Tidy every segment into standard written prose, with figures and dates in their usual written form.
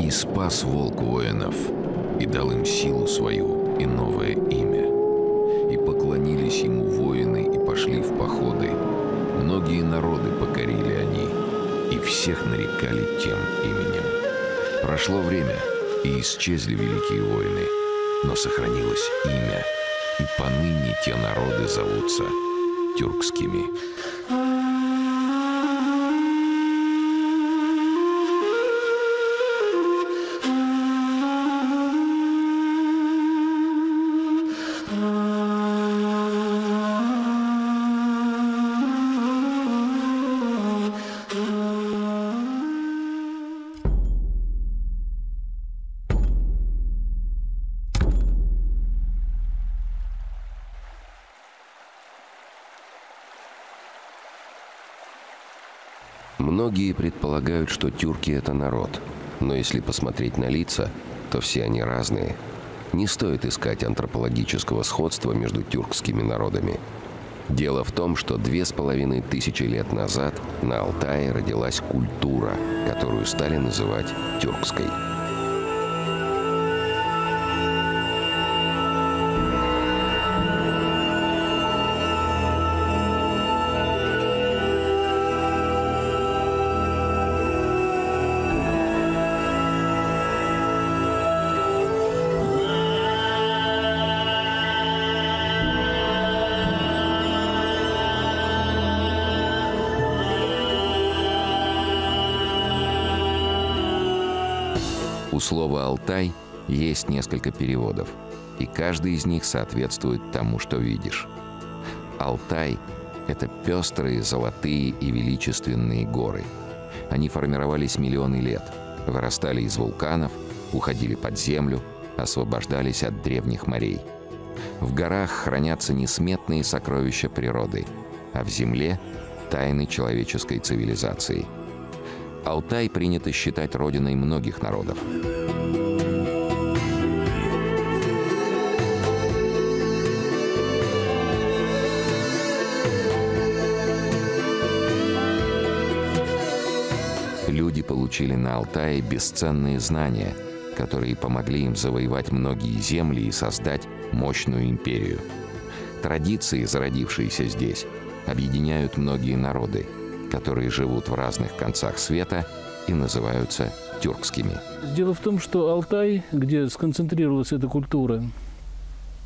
И спас волк воинов, и дал им силу свою и новое имя. И поклонились ему воины, и пошли в походы. Многие народы покорили они, и всех нарекали тем именем. Прошло время, и исчезли великие воины, но сохранилось имя, и поныне те народы зовутся тюркскими. Многие предполагают, что тюрки – это народ. Но если посмотреть на лица, то все они разные. Не стоит искать антропологического сходства между тюркскими народами. Дело в том, что 2500 лет назад на Алтае родилась культура, которую стали называть тюркской. У слова «Алтай» есть несколько переводов, и каждый из них соответствует тому, что видишь. Алтай — это пестрые, золотые и величественные горы. Они формировались миллионы лет, вырастали из вулканов, уходили под землю, освобождались от древних морей. В горах хранятся несметные сокровища природы, а в земле — тайны человеческой цивилизации. Алтай принято считать родиной многих народов. Люди получили на Алтае бесценные знания, которые помогли им завоевать многие земли и создать мощную империю. Традиции, зародившиеся здесь, объединяют многие народы, которые живут в разных концах света и называются тюркскими. Дело в том, что Алтай, где сконцентрировалась эта культура,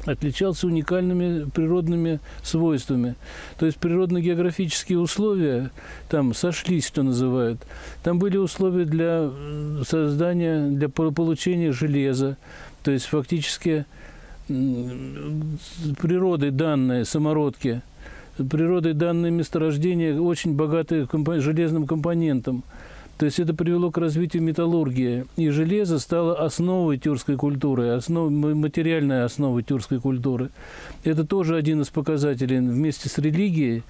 отличался уникальными природными свойствами. То есть природно-географические условия там сошлись, что называют. Там были условия для создания, для получения железа. То есть фактически природой данные самородки, природой данные месторождения очень богатые железным компонентом. То есть это привело к развитию металлургии. И железо стало основой тюркской культуры, материальной основой тюркской культуры. Это тоже один из показателей вместе с религией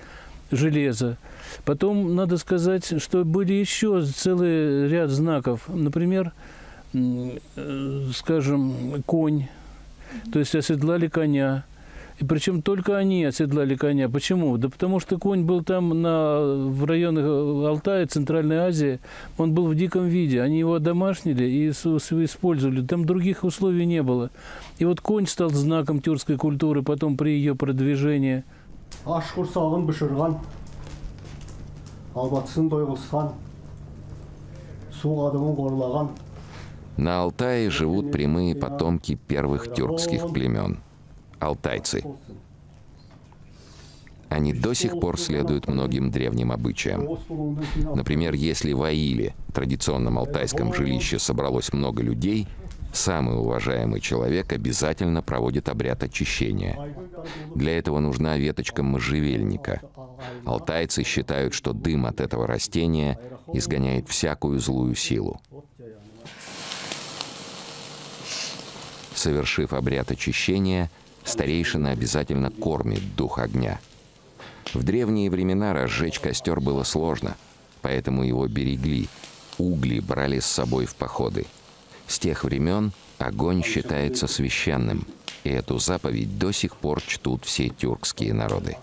железа. Потом надо сказать, что были еще целый ряд знаков. Например, скажем, конь. То есть оседлали коня. И причем только они оседлали коня. Почему? Да потому что конь был там в районах Алтая, Центральной Азии, он был в диком виде. Они его одомашнили и использовали. Там других условий не было. И вот конь стал знаком тюркской культуры потом при ее продвижении. На Алтае живут прямые потомки первых тюркских племен – алтайцы. Они до сих пор следуют многим древним обычаям. Например, если в Аиле, традиционном алтайском жилище, собралось много людей, самый уважаемый человек обязательно проводит обряд очищения. Для этого нужна веточка можжевельника. Алтайцы считают, что дым от этого растения изгоняет всякую злую силу. Совершив обряд очищения, старейшина обязательно кормит дух огня. В древние времена разжечь костер было сложно, поэтому его берегли. Угли брали с собой в походы. С тех времен огонь считается священным, и эту заповедь до сих пор чтут все тюркские народы.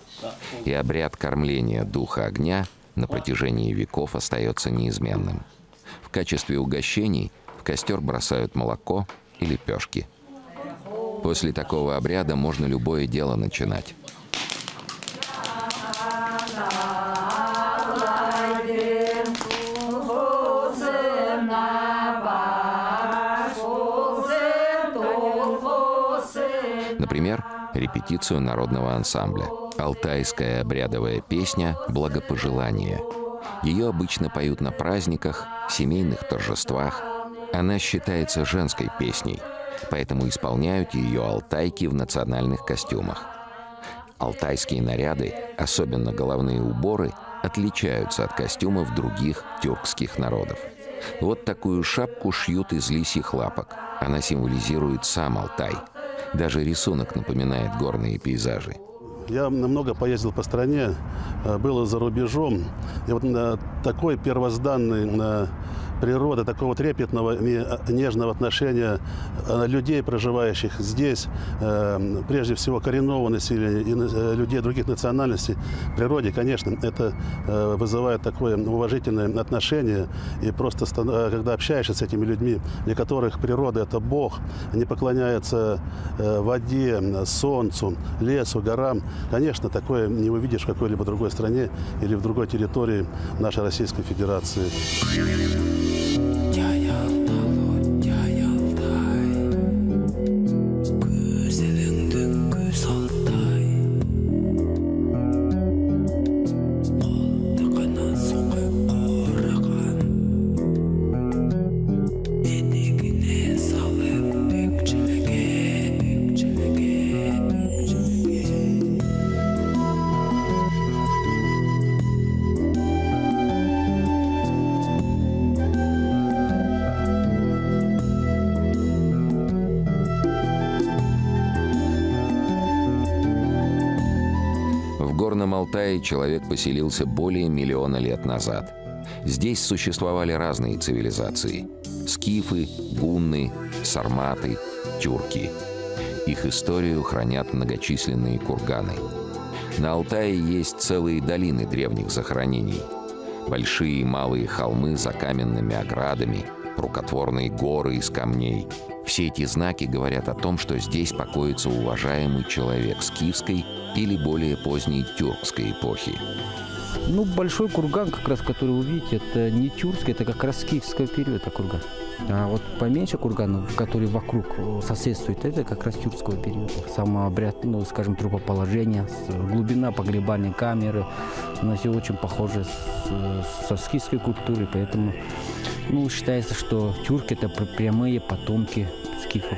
И обряд кормления духа огня на протяжении веков остается неизменным. В качестве угощений в костер бросают молоко и лепешки. После такого обряда можно любое дело начинать. Например, репетицию народного ансамбля. Алтайская обрядовая песня «Благопожелание». Ее обычно поют на праздниках, семейных торжествах. Она считается женской песней, поэтому исполняют ее алтайки в национальных костюмах. Алтайские наряды, особенно головные уборы, отличаются от костюмов других тюркских народов. Вот такую шапку шьют из лисьих лапок. Она символизирует сам Алтай. Даже рисунок напоминает горные пейзажи. Я много поездил по стране, был за рубежом. И вот такой первозданный природы, такого трепетного и нежного отношения людей, проживающих здесь, прежде всего коренного населения и людей других национальностей, в природе, конечно, это вызывает такое уважительное отношение. И просто, когда общаешься с этими людьми, для которых природа – это Бог, они поклоняются воде, солнцу, лесу, горам, конечно, такое не увидишь в какой-либо другой стране или в другой территории нашей Российской Федерации. В Горном Алтае человек поселился более миллиона лет назад. Здесь существовали разные цивилизации – скифы, гунны, сарматы, тюрки. Их историю хранят многочисленные курганы. На Алтае есть целые долины древних захоронений. Большие и малые холмы за каменными оградами, рукотворные горы из камней. Все эти знаки говорят о том, что здесь покоится уважаемый человек скифской или более поздней тюркской эпохи. Ну, большой курган, как раз, который вы видите, это не тюркский, это как раз скифского периода курган. А вот поменьше курганов, которые вокруг соседствуют, это как раз тюркского периода. Сам обряд, ну, скажем, трупоположения, глубина погребальной камеры, она все очень похожа со скифской культурой, поэтому, ну, считается, что тюрки – это прямые потомки скифов.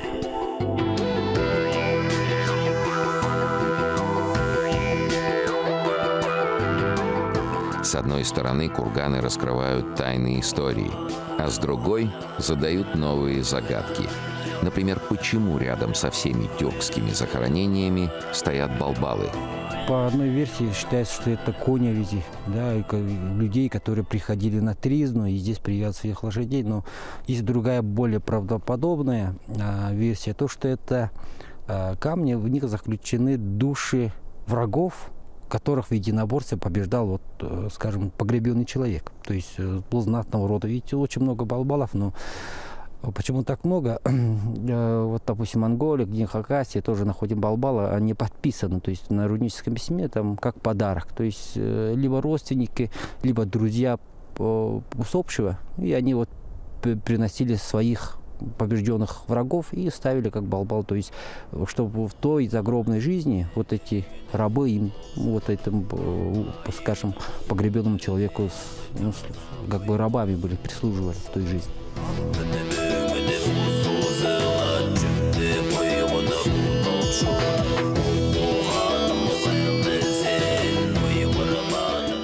С одной стороны, курганы раскрывают тайны истории, а с другой задают новые загадки. Например, почему рядом со всеми тюркскими захоронениями стоят балбалы? По одной версии считается, что это коневизи, да, людей, которые приходили на тризну и здесь привязывают своих лошадей. Но есть другая, более правдоподобная версия, то, что это камни, в них заключены души врагов, которых в единоборстве побеждал, вот, скажем, погребенный человек. То есть был знатного рода. Видите, очень много балбалов, но почему так много? Вот, допустим, Монголия, где Хакасии, тоже находим балбалы, они подписаны, то есть на руническом письме, там, как подарок. То есть либо родственники, либо друзья усопшего, и они вот приносили своих побежденных врагов и ставили как балбал, то есть чтобы в той загробной жизни вот эти рабы им, вот этому, скажем, погребенному человеку, ну, как бы рабами были, прислуживали в той жизни.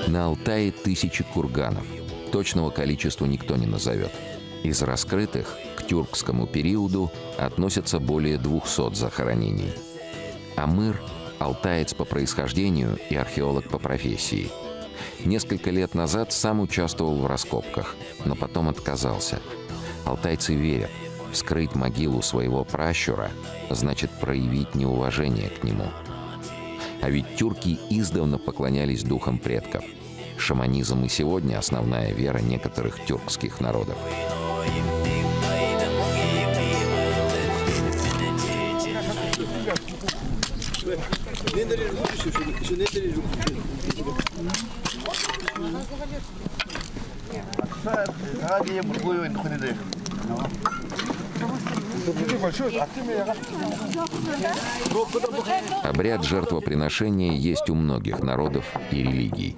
На Алтае тысячи курганов. Точного количества никто не назовет. Из раскрытых к тюркскому периоду относятся более 200 захоронений. Амыр – алтаец по происхождению и археолог по профессии. Несколько лет назад сам участвовал в раскопках, но потом отказался. Алтайцы верят, вскрыть могилу своего пращура значит проявить неуважение к нему. А ведь тюрки издавна поклонялись духам предков. Шаманизм и сегодня основная вера некоторых тюркских народов. Обряд жертвоприношения есть у многих народов и религий.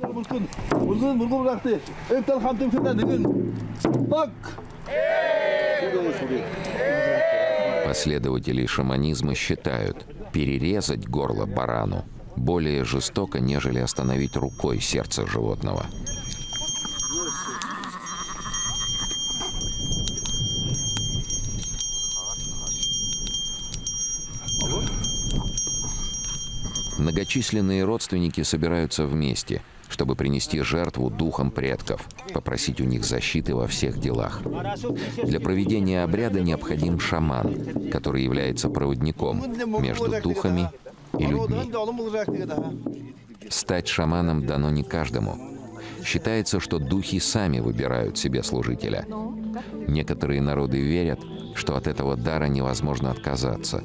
Последователи шаманизма считают, перерезать горло барану более жестоко, нежели остановить рукой сердце животного. Многочисленные родственники собираются вместе, чтобы принести жертву духам предков, попросить у них защиты во всех делах. Для проведения обряда необходим шаман, который является проводником между духами и людьми. Стать шаманом дано не каждому. Считается, что духи сами выбирают себе служителя. Некоторые народы верят, что от этого дара невозможно отказаться.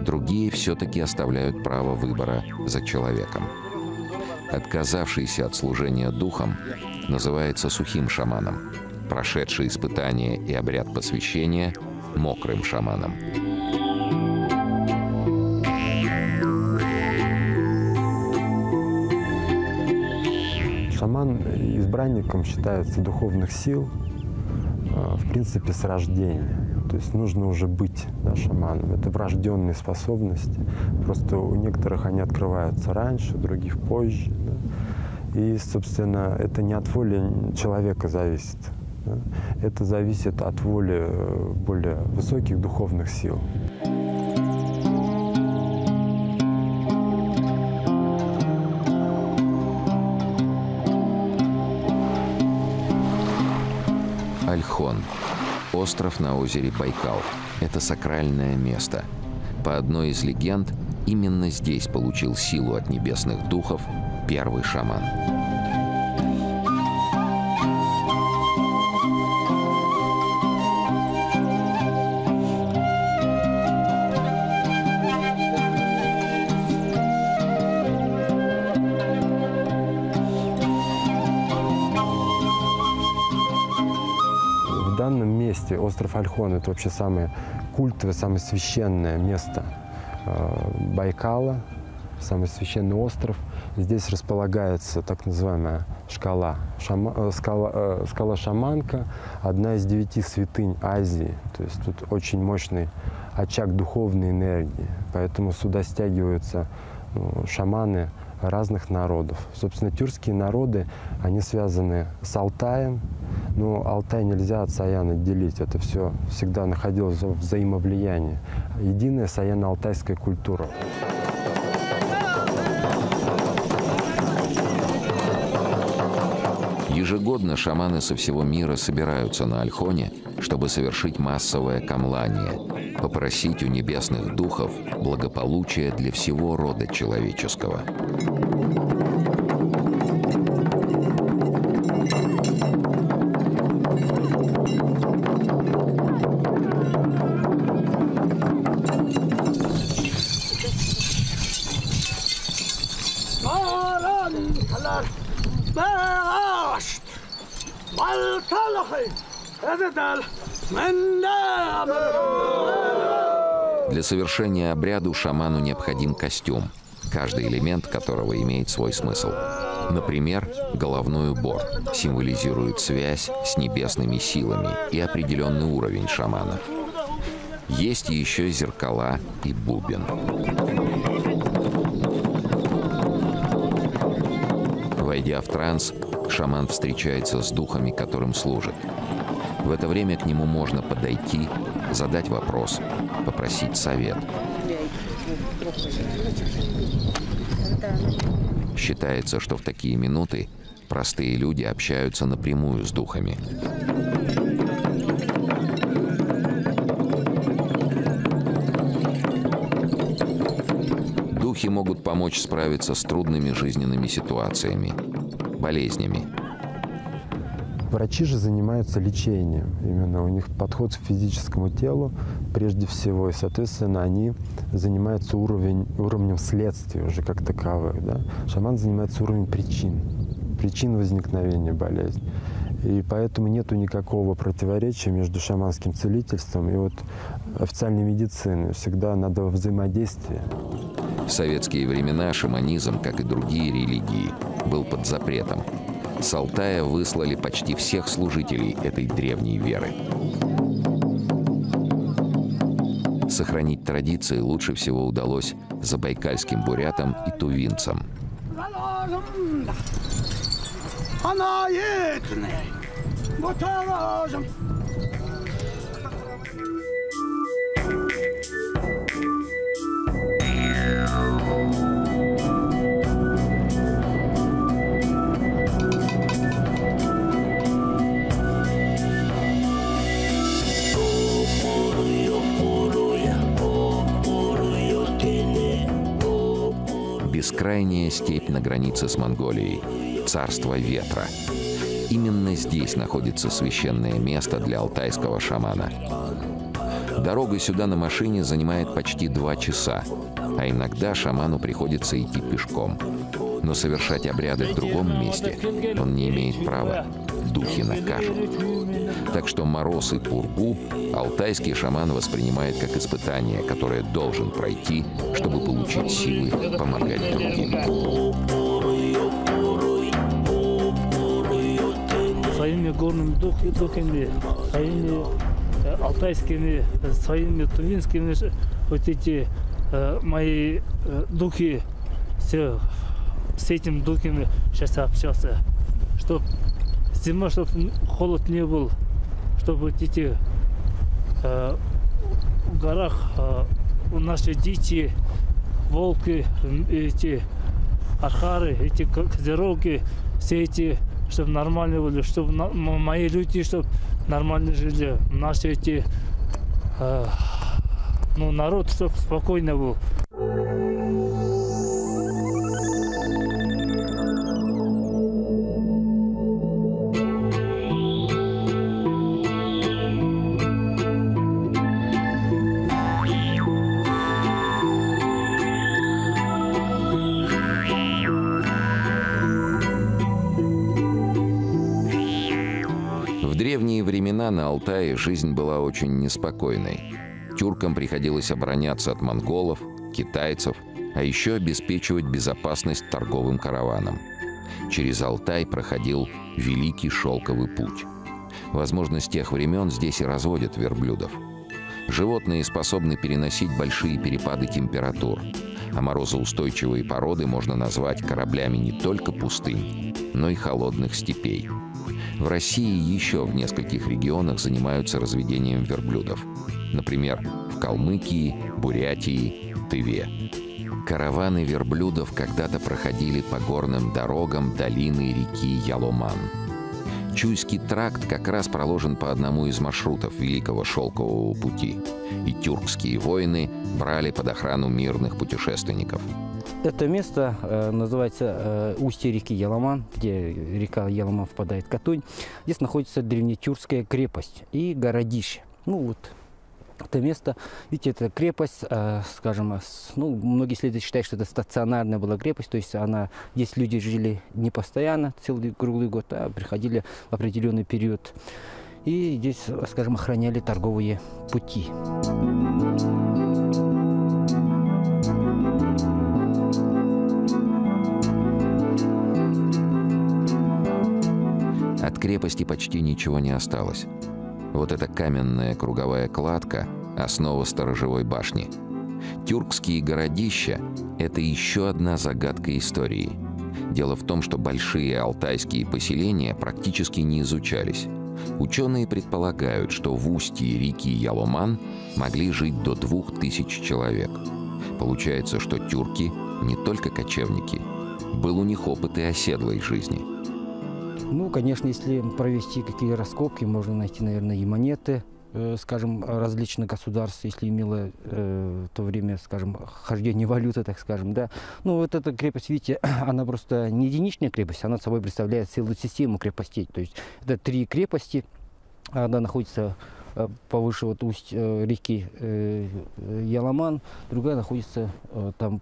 Другие все-таки оставляют право выбора за человеком. Отказавшийся от служения духам называется сухим шаманом, прошедший испытание и обряд посвящения – мокрым шаманом. Шаман избранником считается духовных сил, в принципе, с рождения. То есть нужно уже быть, да, шаманом. Это врожденные способности. Просто у некоторых они открываются раньше, у других позже. Да. И, собственно, это не от воли человека зависит. Да. Это зависит от воли более высоких духовных сил. Ольхон. Остров на озере Байкал. Это сакральное место. По одной из легенд, именно здесь получил силу от небесных духов первый шаман. В данном месте остров Ольхон – это вообще самое культовое, самое священное место Байкала, самый священный остров. Здесь располагается так называемая скала Шаманка, одна из 9 святынь Азии. То есть тут очень мощный очаг духовной энергии, поэтому сюда стягиваются шаманы разных народов. Собственно, тюркские народы, они связаны с Алтаем, но Алтай нельзя от Саяна отделить. Это все всегда находилось в взаимовлиянии. Единая саяно-алтайская культура. Ежегодно шаманы со всего мира собираются на Ольхоне, чтобы совершить массовое камлание, попросить у небесных духов благополучия для всего рода человеческого. Для совершения обряду шаману необходим костюм, каждый элемент которого имеет свой смысл. Например, головной убор символизирует связь с небесными силами и определенный уровень шамана. Есть еще зеркала и бубен. Войдя в транс, шаман встречается с духами, которым служит. В это время к нему можно подойти, задать вопрос, попросить совет. Считается, что в такие минуты простые люди общаются напрямую с духами. Духи могут помочь справиться с трудными жизненными ситуациями, болезнями. Врачи же занимаются лечением. Именно у них подход к физическому телу прежде всего. И, соответственно, они занимаются уровнем следствия уже как таковых. Да? Шаман занимается уровнем причин возникновения болезни. И поэтому нет никакого противоречия между шаманским целительством и вот официальной медициной. Всегда надо взаимодействие. В советские времена шаманизм, как и другие религии, был под запретом. С Алтая выслали почти всех служителей этой древней веры. Сохранить традиции лучше всего удалось забайкальским бурятам и тувинцам. Бескрайняя степь на границе с Монголией, царство ветра. Именно здесь находится священное место для алтайского шамана. Дорога сюда на машине занимает почти 2 часа, а иногда шаману приходится идти пешком. Но совершать обряды в другом месте он не имеет права. Духи накажут. Так что мороз и пургу алтайский шаман воспринимает как испытание, которое должен пройти, чтобы получить силы помогать другим. Своими горными духами, своими алтайскими, своими тувинскими, вот эти мои духи, с этими духами сейчас общался, чтобы зима, чтобы холод не был, чтобы вот эти в горах у наши дичи, волки, эти архары, эти козероги, все эти, чтобы нормально были, чтобы мои люди, чтобы нормально жили, наши эти, народ, чтобы спокойно был. В древние времена на Алтае жизнь была очень неспокойной. Тюркам приходилось обороняться от монголов, китайцев, а еще обеспечивать безопасность торговым караванам. Через Алтай проходил Великий Шелковый путь. Возможно, с тех времен здесь и разводят верблюдов. Животные способны переносить большие перепады температур, а морозоустойчивые породы можно назвать кораблями не только пустынь, но и холодных степей. В России еще в нескольких регионах занимаются разведением верблюдов. Например, в Калмыкии, Бурятии, Тыве. Караваны верблюдов когда-то проходили по горным дорогам долины реки Яломан. Чуйский тракт как раз проложен по одному из маршрутов Великого Шелкового пути, и тюркские воины брали под охрану мирных путешественников. Это место называется устье реки Яломан, где река Яломан впадает в Катунь. Здесь находится древнетюркская крепость и городище. Это место, видите, это крепость, скажем, многие исследователи считают, что это стационарная была крепость, то есть здесь люди жили не постоянно, целый круглый год, а приходили в определенный период. И здесь, скажем, охраняли торговые пути. От крепости почти ничего не осталось. Вот эта каменная круговая кладка – основа сторожевой башни. Тюркские городища – это еще одна загадка истории. Дело в том, что большие алтайские поселения практически не изучались. Ученые предполагают, что в устье реки Яломан могли жить до 2000 человек. Получается, что тюрки не только кочевники. Был у них опыт и оседлой жизни. Конечно, если провести какие-то раскопки, можно найти, наверное, и монеты скажем, различных государств, если имела в то время, скажем, хождение валюты, так скажем, да. Ну, вот эта крепость, видите, она просто не единичная крепость, она собой представляет целую систему крепостей. То есть это 3 крепости, она находится повыше вот устья реки Яламан, другая находится там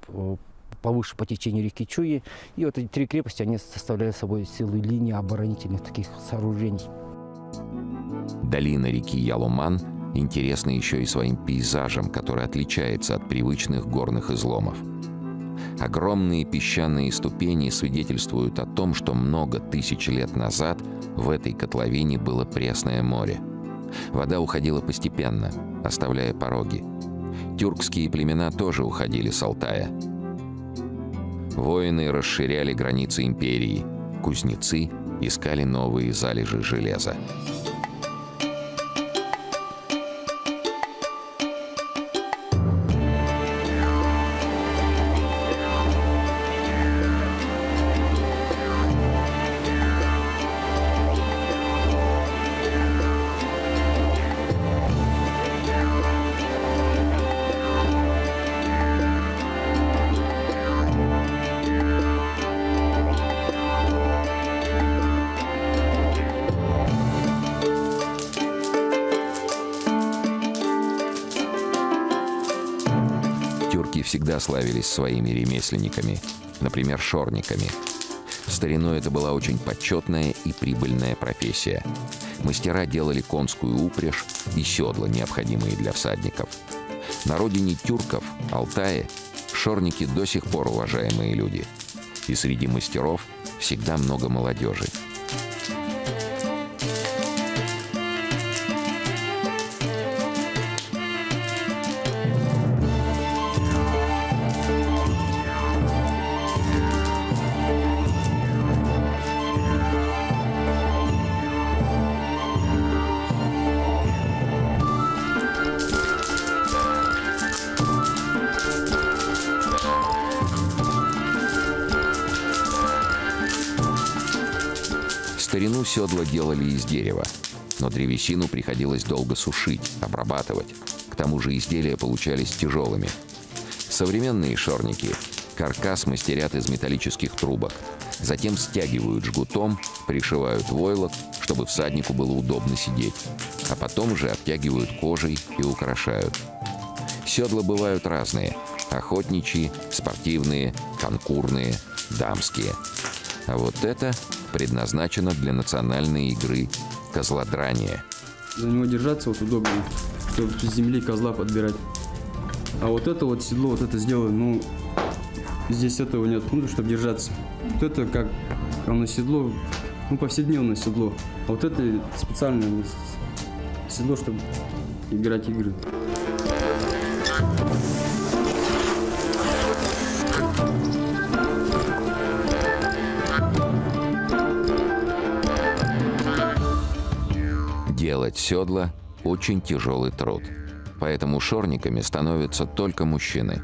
повыше по течению реки Чуи. И вот эти 3 крепости, они составляют собой целую линию оборонительных таких сооружений. Долина реки Яломан интересна еще и своим пейзажем, который отличается от привычных горных изломов. Огромные песчаные ступени свидетельствуют о том, что много тысяч лет назад в этой котловине было пресное море. Вода уходила постепенно, оставляя пороги. Тюркские племена тоже уходили с Алтая. Воины расширяли границы империи, кузнецы искали новые залежи железа. Тюрки всегда славились своими ремесленниками, например, шорниками. В старину это была очень почетная и прибыльная профессия. Мастера делали конскую упряжь и седла, необходимые для всадников. На родине тюрков, Алтае, шорники до сих пор уважаемые люди. И среди мастеров всегда много молодежи. В старину седла делали из дерева, но древесину приходилось долго сушить, обрабатывать. К тому же изделия получались тяжелыми. Современные шорники каркас мастерят из металлических трубок, затем стягивают жгутом, пришивают войлок, чтобы всаднику было удобно сидеть, а потом же обтягивают кожей и украшают. Седла бывают разные – охотничьи, спортивные, конкурные, дамские. А вот это предназначено для национальной игры козлодрания. За него держаться вот удобнее, чтобы с земли козла подбирать. А вот это вот седло, вот это сделано, ну, здесь этого нет, ну, чтобы держаться. Вот это как оно седло, ну, повседневное седло. А вот это специальное седло, чтобы играть игры. Делать седла – очень тяжелый труд, поэтому шорниками становятся только мужчины.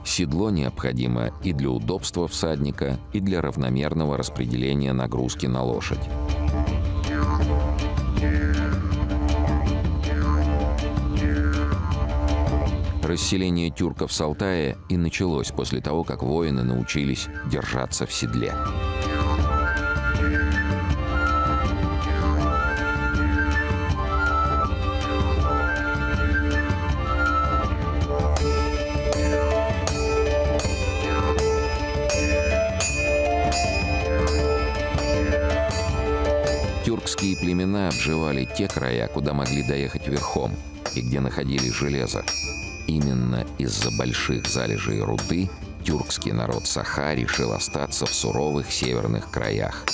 Седло необходимо и для удобства всадника, и для равномерного распределения нагрузки на лошадь. Расселение тюрков с Алтая и началось после того, как воины научились держаться в седле. Тюркские племена обживали те края, куда могли доехать верхом и где находили железо. Именно из-за больших залежей руды тюркский народ Саха решил остаться в суровых северных краях.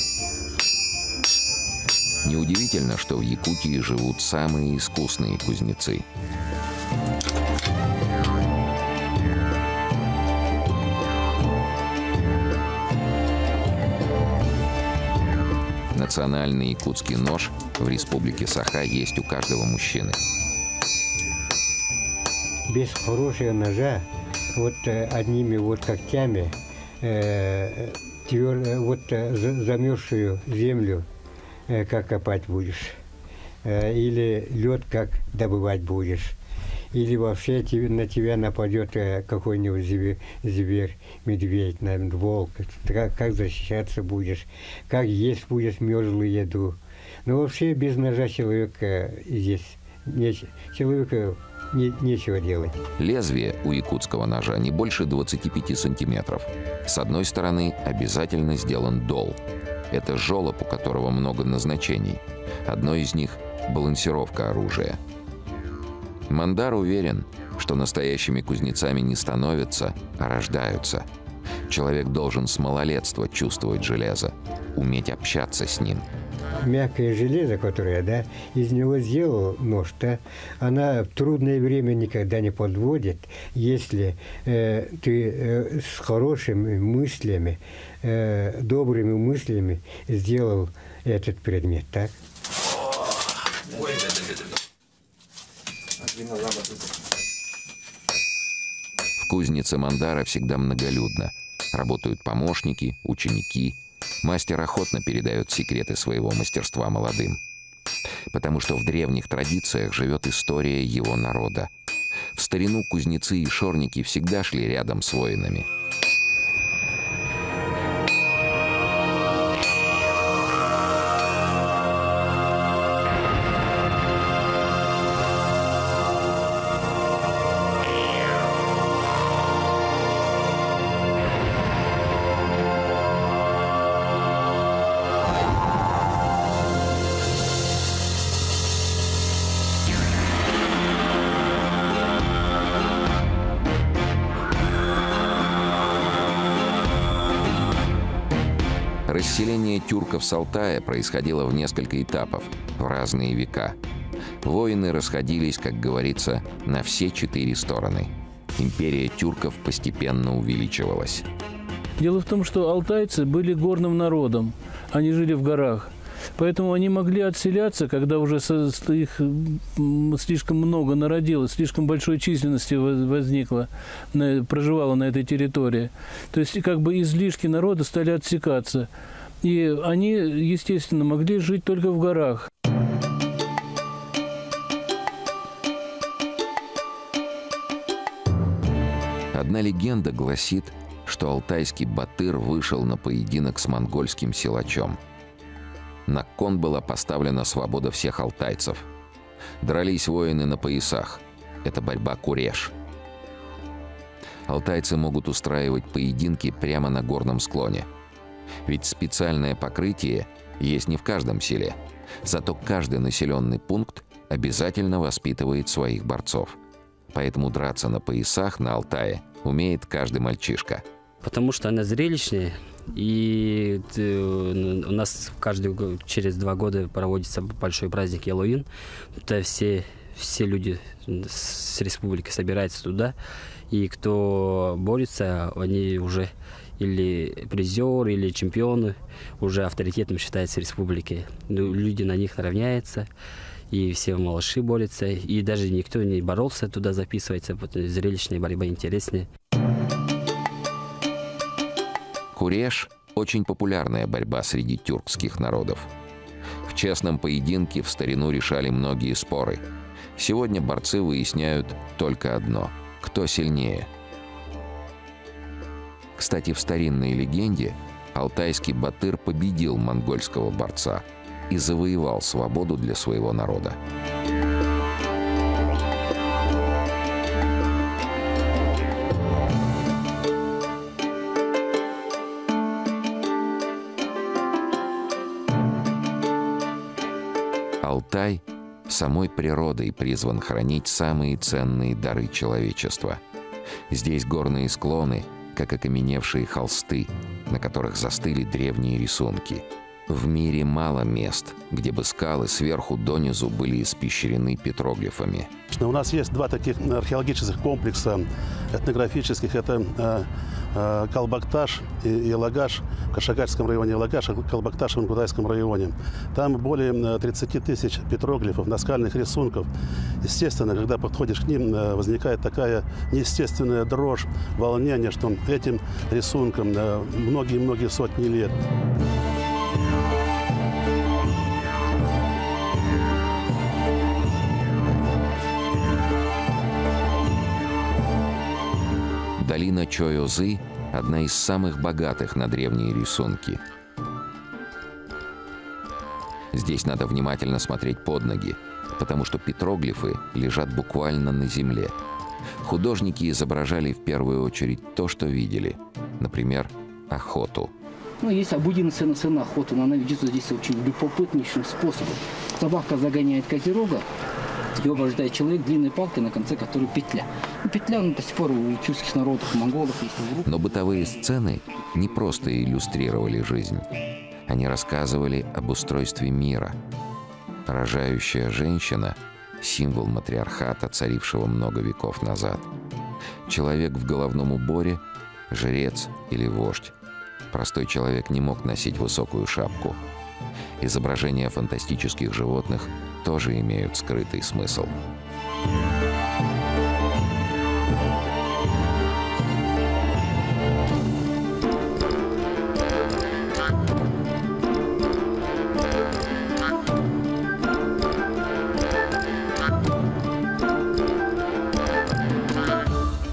Неудивительно, что в Якутии живут самые искусные кузнецы. Национальный якутский нож в республике Саха есть у каждого мужчины. Без хорошего ножа, вот одними вот когтями, замерзшую землю, как копать будешь. или лед как добывать будешь, или вообще на тебя нападет какой-нибудь зверь, медведь, наверное, волк, как защищаться будешь, как есть будешь мерзлую еду. Но вообще без ножа человека здесь человеку нечего делать. Лезвие у якутского ножа не больше 25 сантиметров. С одной стороны обязательно сделан дол. Это жолоб, у которого много назначений. Одно из них – балансировка оружия. Мандар уверен, что настоящими кузнецами не становятся, а рождаются. Человек должен с малолетства чувствовать железо, уметь общаться с ним. Мягкое железо, которое, да, из него сделал нож-то, она в трудное время никогда не подводит, если ты с хорошими мыслями, добрыми мыслями сделал этот предмет, так? В кузнице Мандара всегда многолюдно. Работают помощники, ученики. Мастер охотно передает секреты своего мастерства молодым. Потому что в древних традициях живет история его народа. В старину кузнецы и шорники всегда шли рядом с воинами. Расселение тюрков с Алтая происходило в несколько этапов, в разные века. Воины расходились, как говорится, на все 4 стороны. Империя тюрков постепенно увеличивалась. Дело в том, что алтайцы были горным народом, они жили в горах. Поэтому они могли отселяться, когда уже их слишком много народилось, слишком большой численности возникло, проживало на этой территории. То есть как бы излишки народа стали отсекаться. И они, естественно, могли жить только в горах. Одна легенда гласит, что алтайский батыр вышел на поединок с монгольским силачом. На кон была поставлена свобода всех алтайцев. Дрались воины на поясах. Это борьба куреш. Алтайцы могут устраивать поединки прямо на горном склоне. Ведь специальное покрытие есть не в каждом селе. Зато каждый населенный пункт обязательно воспитывает своих борцов. Поэтому драться на поясах на Алтае умеет каждый мальчишка. Потому что она зрелищная. И у нас через 2 года проводится большой праздник Хэллоуин. Это все люди с республики собираются туда. И кто борется, они уже или призеры, или чемпионы, уже авторитетом считаются республики. Люди на них равняются. И все малыши борются. И даже никто не боролся, туда записывается. Зрелищная борьба интереснее. Куреш – очень популярная борьба среди тюркских народов. В честном поединке в старину решали многие споры. Сегодня борцы выясняют только одно – кто сильнее. Кстати, в старинной легенде алтайский батыр победил монгольского борца и завоевал свободу для своего народа. Алтай самой природой призван хранить самые ценные дары человечества. Здесь горные склоны, как окаменевшие холсты, на которых застыли древние рисунки. В мире мало мест, где бы скалы сверху донизу были испещрены петроглифами. У нас есть 2 таких археологических комплекса этнографических. Это Калбакташ и Елагаш в Кашагальском районе, Елагаш, Калбакташ в Ингудайском районе. Там более 30 тысяч петроглифов, наскальных рисунков. Естественно, когда подходишь к ним, возникает такая неестественная дрожь, волнение, что этим рисункам многие-многие сотни лет. Долина Чойозы – одна из самых богатых на древние рисунки. Здесь надо внимательно смотреть под ноги, потому что петроглифы лежат буквально на земле. Художники изображали в первую очередь то, что видели. Например, охоту. Ну, есть обыденность на охоту, но она ведется здесь очень любопытнейшим способом. Собака загоняет козерога, его ожидает человек длинной палкой, на конце которой петля. Петля до сих пор у тюркских народов, у монголов есть. Но бытовые сцены не просто иллюстрировали жизнь. Они рассказывали об устройстве мира. Рожающая женщина – символ матриархата, царившего много веков назад. Человек в головном уборе – жрец или вождь. Простой человек не мог носить высокую шапку. Изображения фантастических животных тоже имеют скрытый смысл.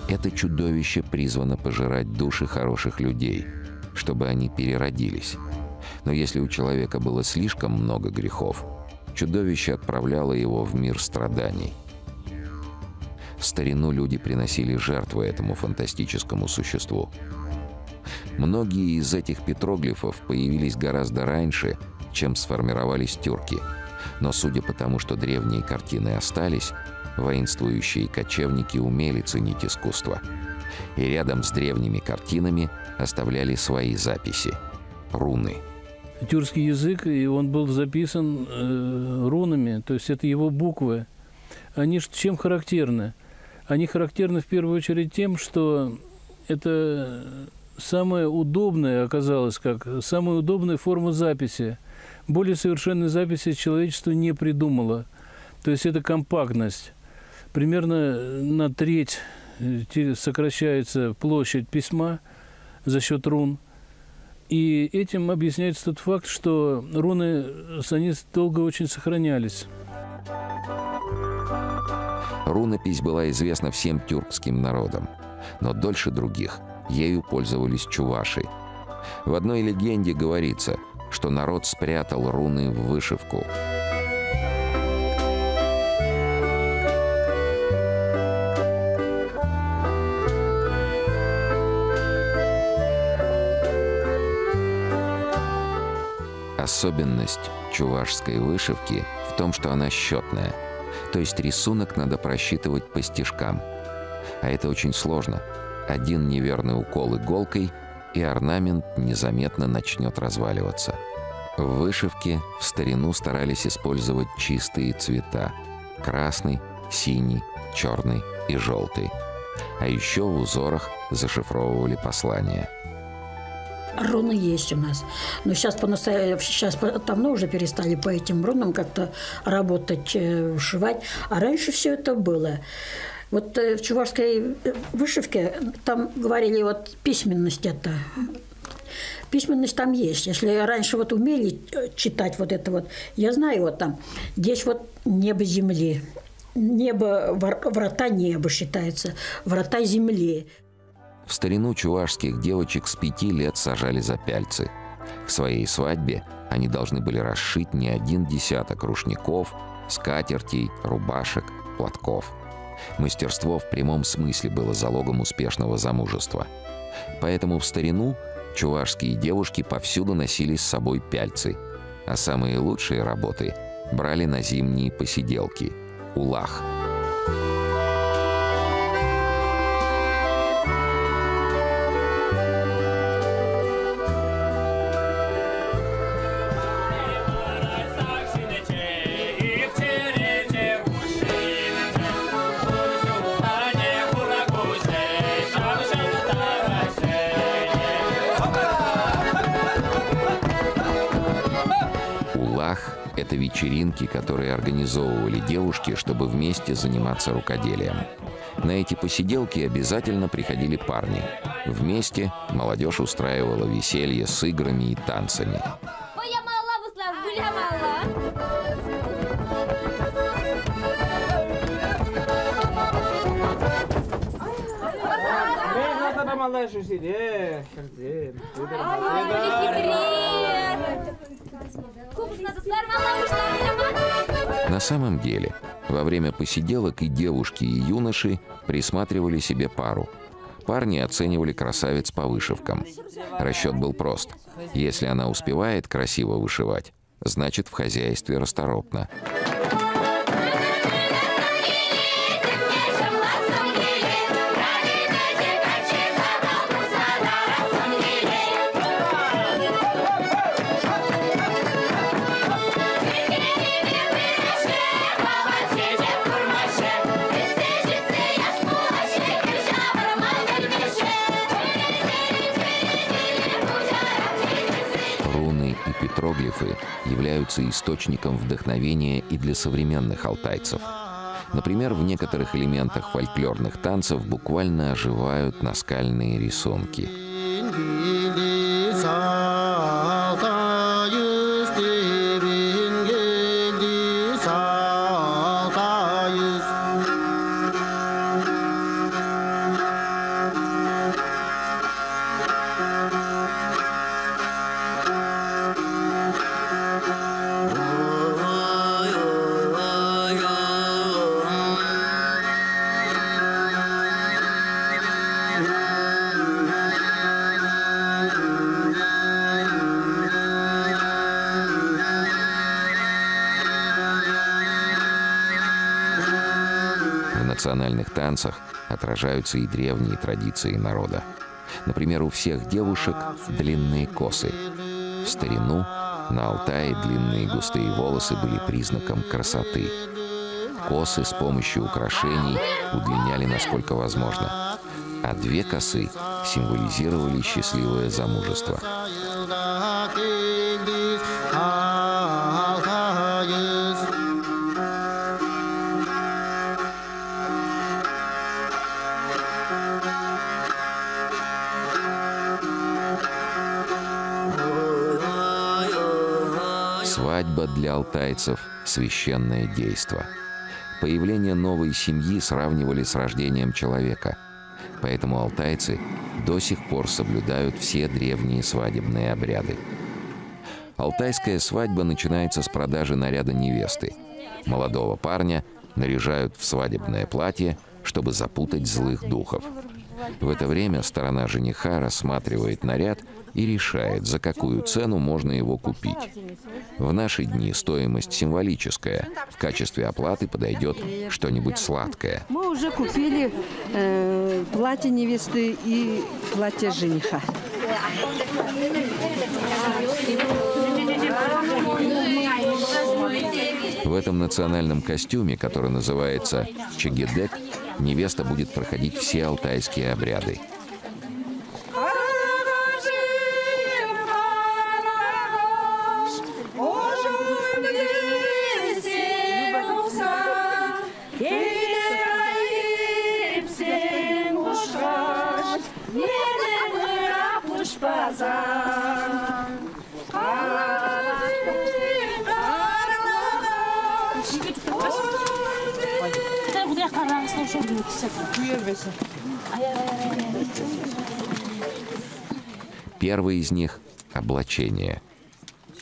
Это чудовище призвано пожирать души хороших людей, чтобы они переродились. Но если у человека было слишком много грехов, чудовище отправляло его в мир страданий. В старину люди приносили жертвы этому фантастическому существу. Многие из этих петроглифов появились гораздо раньше, чем сформировались тюрки. Но судя по тому, что древние картины остались, воинствующие кочевники умели ценить искусство. И рядом с древними картинами оставляли свои записи – руны. Тюркский язык, и он был записан рунами, то есть это его буквы. Они чем характерны? Они характерны в первую очередь тем, что это самая удобная оказалась, как самая удобная форма записи. Более совершенной записи человечество не придумало. То есть это компактность. Примерно на треть сокращается площадь письма за счет рун. И этим объясняется тот факт, что руны, они долго очень сохранялись. Рунопись была известна всем тюркским народам, но дольше других ею пользовались чуваши. В одной легенде говорится, что народ спрятал руны в вышивку. Особенность чувашской вышивки в том, что она счетная, то есть рисунок надо просчитывать по стежкам. А это очень сложно. Один неверный укол иголкой, и орнамент незаметно начнет разваливаться. В вышивке в старину старались использовать чистые цвета – красный, синий, черный и желтый. А еще в узорах зашифровывали послания. Руны есть у нас. Но сейчас давно уже перестали по этим рунам как-то работать, вышивать. А раньше все это было. Вот в чувашской вышивке там говорили, вот письменность это. Письменность там есть. Если раньше вот умели читать вот это вот, я знаю вот там, здесь вот небо земли. Небо, врата неба считается, врата земли. В старину чувашских девочек с 5 лет сажали за пяльцы. К своей свадьбе они должны были расшить не 1 десяток рушников, скатертей, рубашек, платков. Мастерство в прямом смысле было залогом успешного замужества. Поэтому в старину чувашские девушки повсюду носили с собой пяльцы, а самые лучшие работы брали на зимние посиделки – улах. Это вечеринки, которые организовывали девушки, чтобы вместе заниматься рукоделием. На эти посиделки обязательно приходили парни. Вместе молодежь устраивала веселье с играми и танцами. На самом деле, во время посиделок и девушки, и юноши присматривали себе пару. Парни оценивали красавиц по вышивкам. Расчет был прост. Если она успевает красиво вышивать, значит, в хозяйстве расторопно. Петроглифы являются источником вдохновения и для современных алтайцев. Например, в некоторых элементах фольклорных танцев буквально оживают наскальные рисунки. В национальных танцах отражаются и древние традиции народа. Например, у всех девушек длинные косы. В старину на Алтае длинные густые волосы были признаком красоты. Косы с помощью украшений удлиняли насколько возможно, а две косы символизировали счастливое замужество. Свадьба для алтайцев – священное действо. Появление новой семьи сравнивали с рождением человека. Поэтому алтайцы до сих пор соблюдают все древние свадебные обряды. Алтайская свадьба начинается с продажи наряда невесты. Молодого парня наряжают в свадебное платье, чтобы запутать злых духов. В это время сторона жениха рассматривает наряд и решает, за какую цену можно его купить. В наши дни стоимость символическая. В качестве оплаты подойдет что-нибудь сладкое. Мы уже купили платье невесты и платье жениха. В этом национальном костюме, который называется чагедек, невеста будет проходить все алтайские обряды. Первый из них – облачение.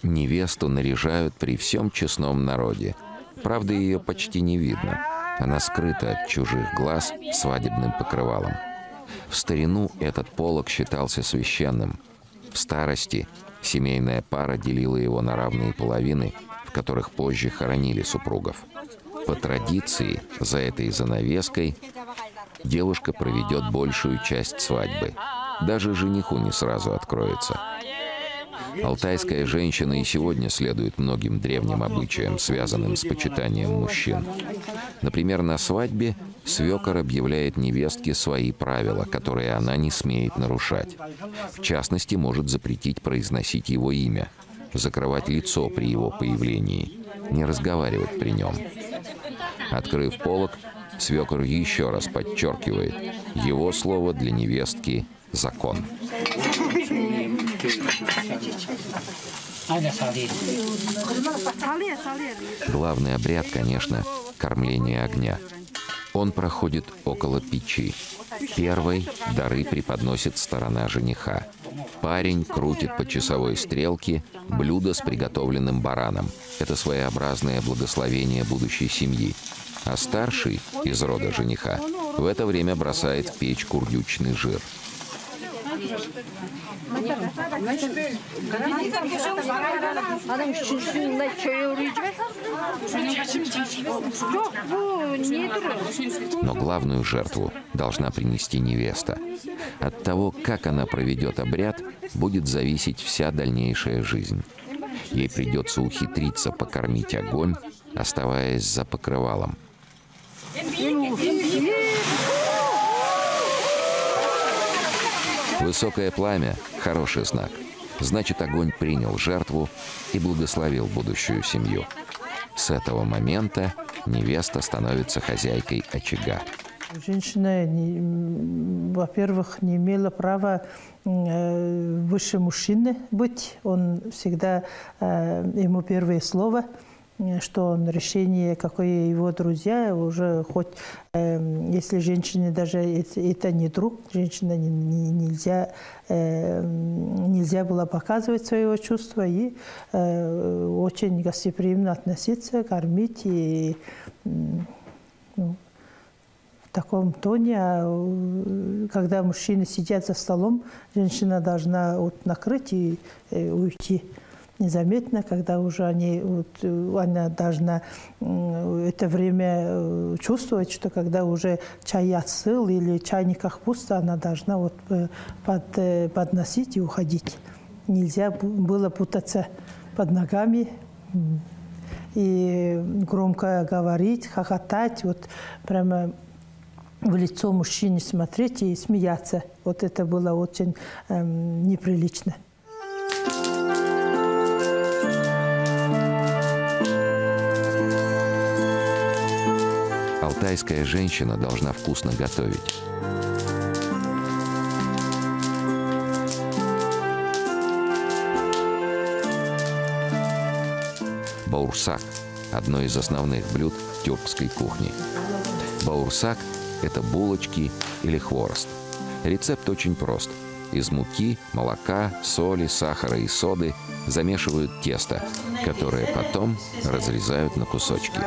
Невесту наряжают при всем честном народе. Правда, ее почти не видно. Она скрыта от чужих глаз свадебным покрывалом. В старину этот полог считался священным. В старости семейная пара делила его на равные половины, в которых позже хоронили супругов. По традиции, за этой занавеской девушка проведет большую часть свадьбы. Даже жениху не сразу откроется. Алтайская женщина и сегодня следует многим древним обычаям, связанным с почитанием мужчин. Например, на свадьбе свекор объявляет невестке свои правила, которые она не смеет нарушать. В частности, может запретить произносить его имя, закрывать лицо при его появлении, не разговаривать при нем. Открыв полог, свекор еще раз подчеркивает: его слово для невестки – закон. Главный обряд, конечно, кормление огня. Он проходит около печи. Первой дары преподносит сторона жениха. Парень крутит по часовой стрелке блюдо с приготовленным бараном. Это своеобразное благословение будущей семьи. А старший из рода жениха в это время бросает в печь курдючный жир. Но главную жертву должна принести невеста. От того, как она проведет обряд, будет зависеть вся дальнейшая жизнь. Ей придется ухитриться покормить огонь, оставаясь за покрывалом. Высокое пламя – хороший знак. Значит, огонь принял жертву и благословил будущую семью. С этого момента невеста становится хозяйкой очага. Женщина, во-первых, не имела права выше мужчины быть. Он всегда, ему первое слово, что он решение, какое его друзья, уже хоть, если женщине даже это не друг, женщина нельзя было показывать своего чувства и очень гостеприимно относиться, кормить и в таком тоне. А когда мужчины сидят за столом, женщина должна накрыть и уйти незаметно, когда уже она должна это время чувствовать, что когда уже чай остыл или в чайниках пусто, она должна подносить и уходить. Нельзя было путаться под ногами и громко говорить, хохотать, прямо в лицо мужчине смотреть и смеяться. Это было очень неприлично. Алтайская женщина должна вкусно готовить. Баурсак – одно из основных блюд тюркской кухни. Баурсак – это булочки или хворост. Рецепт очень прост. Из муки, молока, соли, сахара и соды замешивают тесто, которое потом разрезают на кусочки.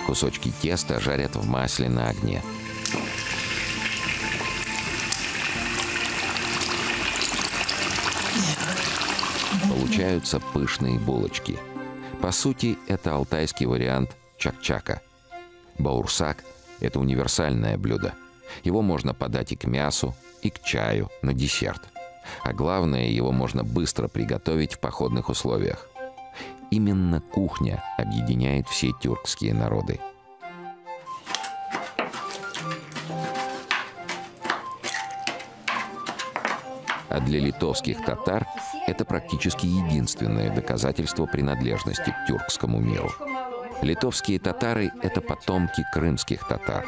Кусочки теста жарят в масле на огне. Получаются пышные булочки. По сути, это алтайский вариант чак-чака. Баурсак – это универсальное блюдо. Его можно подать и к мясу, и к чаю, на десерт. А главное, его можно быстро приготовить в походных условиях. Именно кухня объединяет все тюркские народы. А для литовских татар это практически единственное доказательство принадлежности к тюркскому миру. Литовские татары – это потомки крымских татар.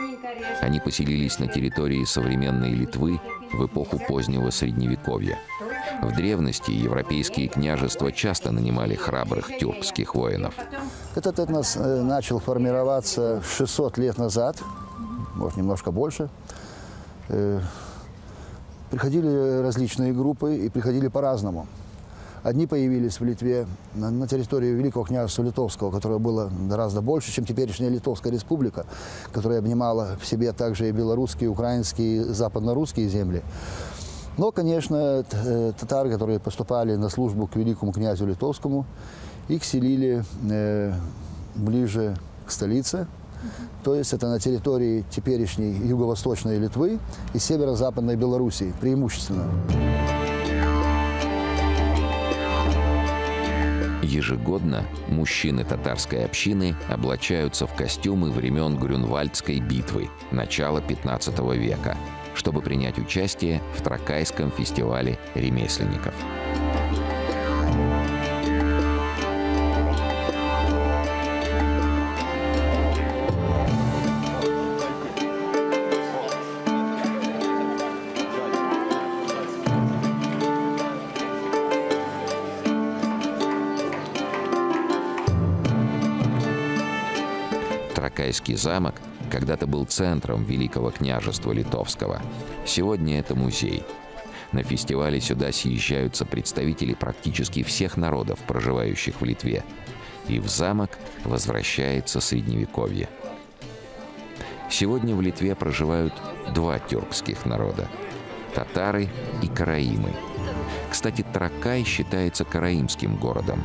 Они поселились на территории современной Литвы в эпоху позднего Средневековья. В древности европейские княжества часто нанимали храбрых тюркских воинов. Этот этнос начал формироваться 600 лет назад, может, немножко больше. Приходили различные группы и приходили по-разному. Одни появились в Литве на территории Великого княжества Литовского, которое было гораздо больше, чем теперешняя Литовская республика, которая обнимала в себе также и белорусские, украинские, западно-русские земли. Но, конечно, татары, которые поступали на службу к великому князю Литовскому, их селили ближе к столице. То есть это на территории теперешней юго-восточной Литвы и северо-западной Белоруссии преимущественно. Ежегодно мужчины татарской общины облачаются в костюмы времен Грюнвальдской битвы начала 15 века, чтобы принять участие в Тракайском фестивале ремесленников. Тракайский замок когда-то был центром Великого княжества Литовского. Сегодня это музей. На фестивале сюда съезжаются представители практически всех народов, проживающих в Литве. И в замок возвращается Средневековье. Сегодня в Литве проживают два тюркских народа – татары и караимы. Кстати, Тракай считается караимским городом.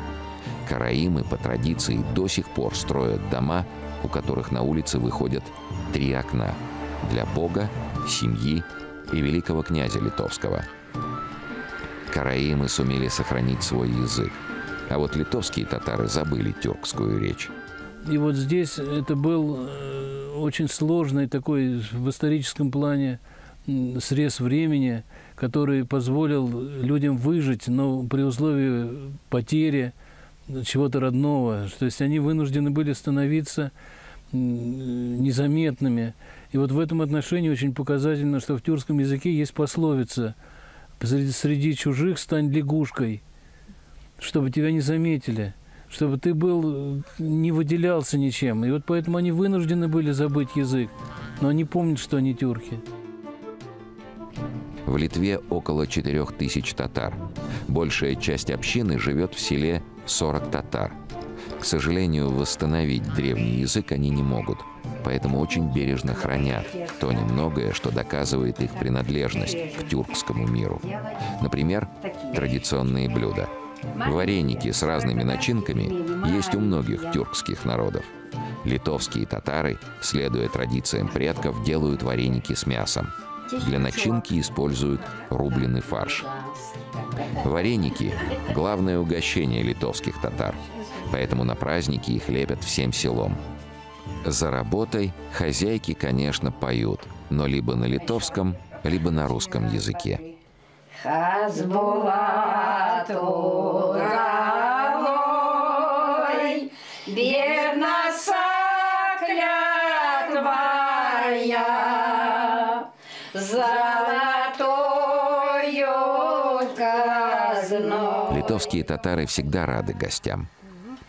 Караимы по традиции до сих пор строят дома, у которых на улице выходят 3 окна – для Бога, семьи и великого князя Литовского. Караимы сумели сохранить свой язык, а вот литовские татары забыли тюркскую речь. И вот здесь это был очень сложный такой в историческом плане срез времени, который позволил людям выжить, но при условии потери чего-то родного. То есть они вынуждены были становиться незаметными. И вот в этом отношении очень показательно, что в тюркском языке есть пословица «Среди чужих стань лягушкой», чтобы тебя не заметили, чтобы ты не выделялся ничем. И вот поэтому они вынуждены были забыть язык, но они помнят, что они тюрки. В Литве около 4000 татар. Большая часть общины живет в селе 40 татар. К сожалению, восстановить древний язык они не могут, поэтому очень бережно хранят то немногое, что доказывает их принадлежность к тюркскому миру. Например, традиционные блюда. Вареники с разными начинками есть у многих тюркских народов. Литовские татары, следуя традициям предков, делают вареники с мясом. Для начинки используют рубленый фарш. Вареники – главное угощение литовских татар, поэтому на праздники их лепят всем селом. За работой хозяйки, конечно, поют, но либо на литовском, либо на русском языке. Литовские татары всегда рады гостям.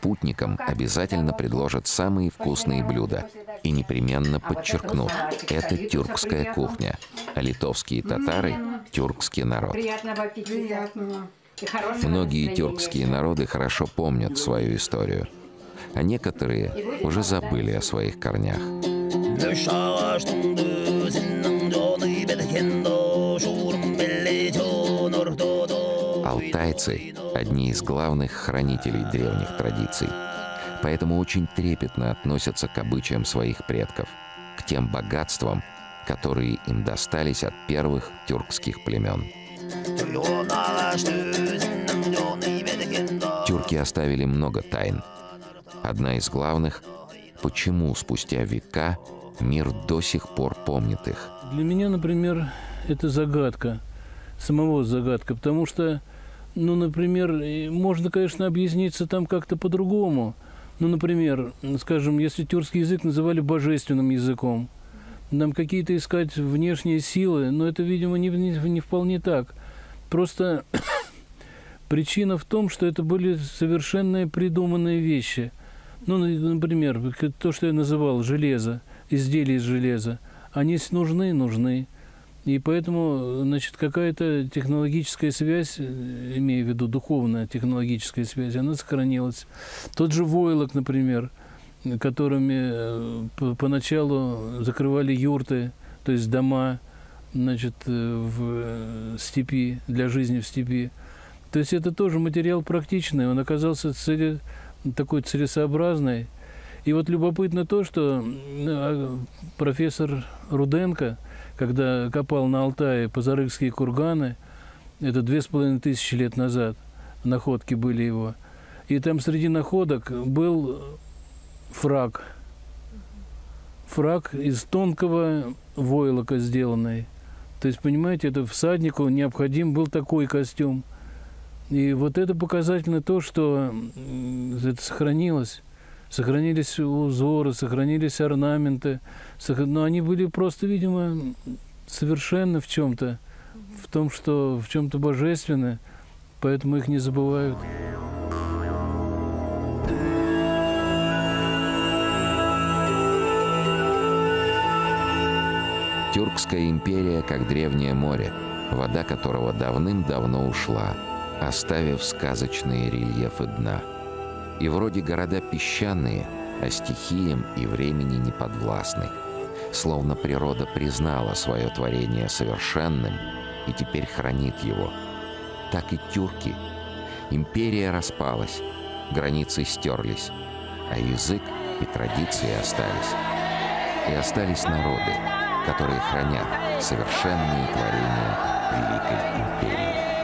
Путникам обязательно предложат самые вкусные блюда и непременно подчеркнут – это тюркская кухня, а литовские татары – тюркский народ. Многие тюркские народы хорошо помнят свою историю, а некоторые уже забыли о своих корнях. Алтайцы – одни из главных хранителей древних традиций, поэтому очень трепетно относятся к обычаям своих предков, к тем богатствам, которые им достались от первых тюркских племен. Тюрки оставили много тайн. Одна из главных – почему спустя века мир до сих пор помнит их. Для меня, например, это загадка, самого загадка, потому что, например, можно, конечно, объясниться там как-то по-другому. Например, скажем, если тюркский язык называли божественным языком, нам какие-то искать внешние силы, но это, видимо, не вполне так. Просто причина в том, что это были совершенно придуманные вещи. Например, то, что я называл железо, изделия из железа, они нужны. И поэтому, какая-то технологическая связь, имея в виду духовная технологическая связь, она сохранилась. Тот же войлок, например, которыми поначалу закрывали юрты, то есть дома, в степи, для жизни в степи. То есть это тоже материал практичный, он оказался такой целесообразный. И вот любопытно то, что профессор Руденко, когда копал на Алтае Позарыкские курганы, это 2500 лет назад, находки были его, и там среди находок был фрак из тонкого войлока сделанный. То есть, понимаете, это всаднику необходим был такой костюм. И вот это показательно то, что это сохранилось. Сохранились узоры, сохранились орнаменты, но они были просто, видимо, совершенно в чем-то, в чем-то божественны, поэтому их не забывают. Тюркская империя, как древнее море, вода которого давным-давно ушла, оставив сказочные рельефы дна. И вроде города песчаные, а стихиям и времени не подвластны. Словно природа признала свое творение совершенным и теперь хранит его. Так и тюрки. Империя распалась, границы стерлись, а язык и традиции остались. И остались народы, которые хранят совершенные творения Великой империи.